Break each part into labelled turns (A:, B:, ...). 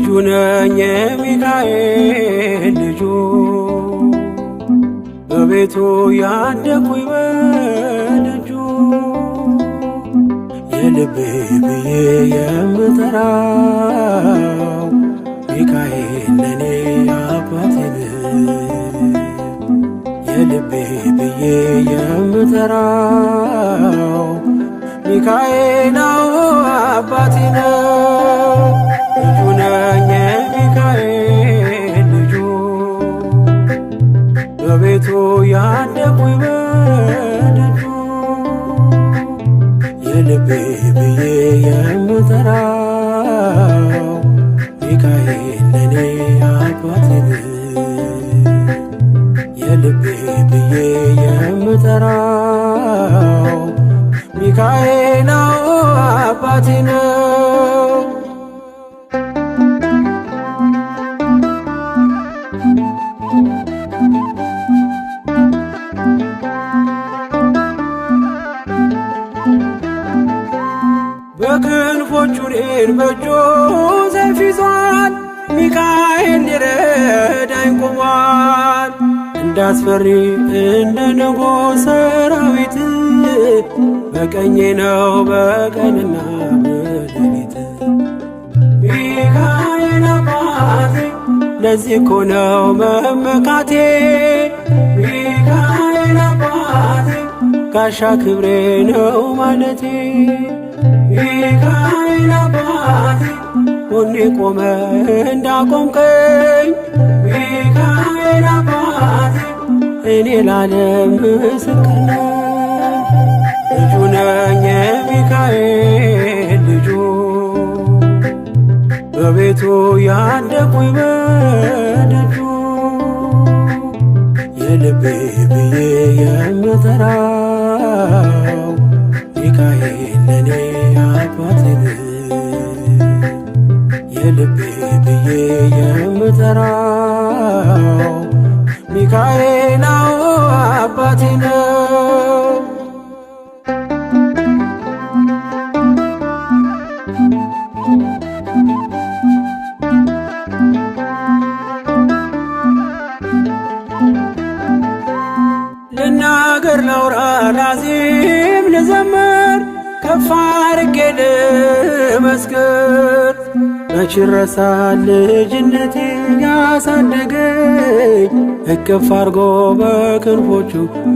A: ልጁ ነኝ የሚካኤል ልጁ በቤቱ ያደኩኝ በደጁ የልቤ ብዬ የምጠራው ሚካኤል ለኔ አባቴ ነው። የልቤ ብዬ የምጠራው ሚካኤል አባቴ ነው። ልጁ ነኝ የሚካኤል ልጁ በቤቱ ያደኩኝ በደጁ የልቤ ብዬ የምጠራው ሚካኤል ለኔ አባቴ ነው። የልቤ ብዬ የምጠራው ሚካኤል አባቴ ነው። በክንፎቹ እኔን በእጁ ሰይፍ ይዟል። ሚካኤል ሊረዳኝ ቆሟል። እንዳስፈሪ እንደ ንጉሥ ሰራዊት በቀኜ ነው በቀንና በሌሊት። ሚካኤል አባቴ ለዚህ እኮ ነው መመካቴ። ሚካኤል አባቴ ጋሻ ክብሬ ነው ማለቴ። ሚካኤል አባቴ ጎኔ ቆመ እንዳቆምከኝ። ሚካኤል አባቴ እኔ ላለም ምስክር ነኝ። ልጁ ነኝ የሚካኤል ልጁ በቤቱ ያደኩኝ በደጁ የልቤ ብዬ የምጠራው ሚካኤል ለኔ አባቴ ነው። የልቤ ብዬ የምጠራው ሚካኤል አባቴ ነው። ልናገር ላውራ ላዜም ልዘምር ከፍ አድርጌ ልመስክር። መች ይረሳል ልጅነቴ ያሳደገኝ እቅፍ አድርጎ በክንፎቹ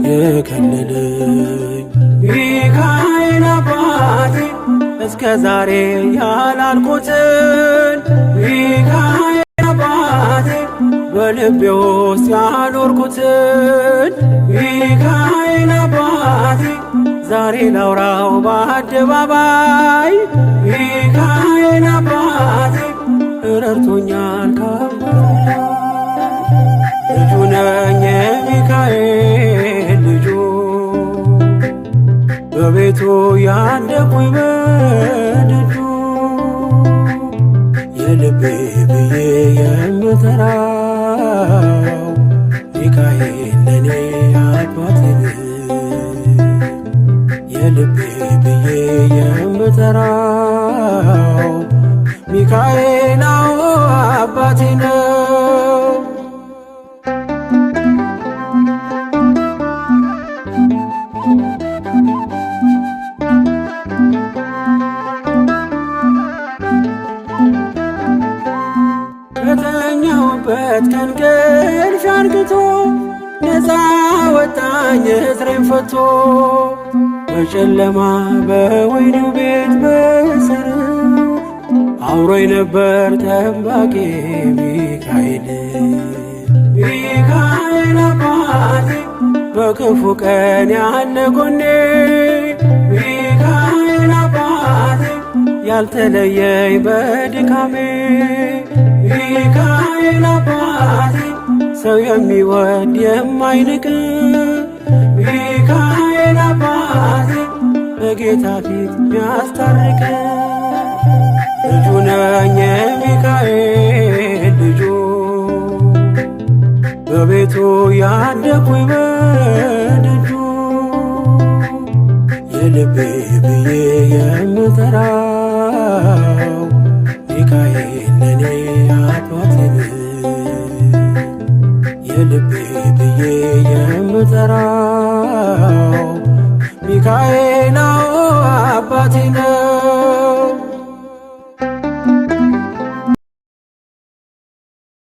A: የከለለኝ። ሚካኤል አባቴ እስከ ዛሬ ያላልኩትን ሚካኤል አባቴ በልቤ ውስጥ ያኖርኩትን ሚካኤል አባቴ ዛሬ ላውራው በአደባባይ። ሚካኤል አባቴ ረድቶኛል ካባቴ። ልጁ ነኝ የሚካኤል ልጁ በቤቱ ያደኩኝ በደጁ የልቤ ብዬ የምጠራው ሚካኤል ለኔ አባቴ ነው። የልቤ ብዬ የምጠራው ሚካኤል አባቴ ነው። ከተኛሁበት ከእንቅልፍ አንቅቶ ነፃ ወጣኝ እስሬን ፈቶ። በጨለማ በወህኒው ቤት በእስር አብሮኝ ነበር ጠባቂ ሚካኤል። ሚካኤል አባቴ በክፉ ቀን ያለ ጎኔ። ሚካኤል አባቴ ያልተለየኝ በድካሜ። ሚካኤል አባቴ ሰው የሚወድ የማይንቅ። ሚካኤል አባቴ በጌታ ፊት ሚያስታርቅ። ልጁ ነኝ የሚካኤል ልጁ በቤቱ ያደኩኝ በደጁ የልቤ ብዬ የምጠራው ሚካኤል ለኔ አባቴን የልቤ ብዬ የምጠራው ሚካኤል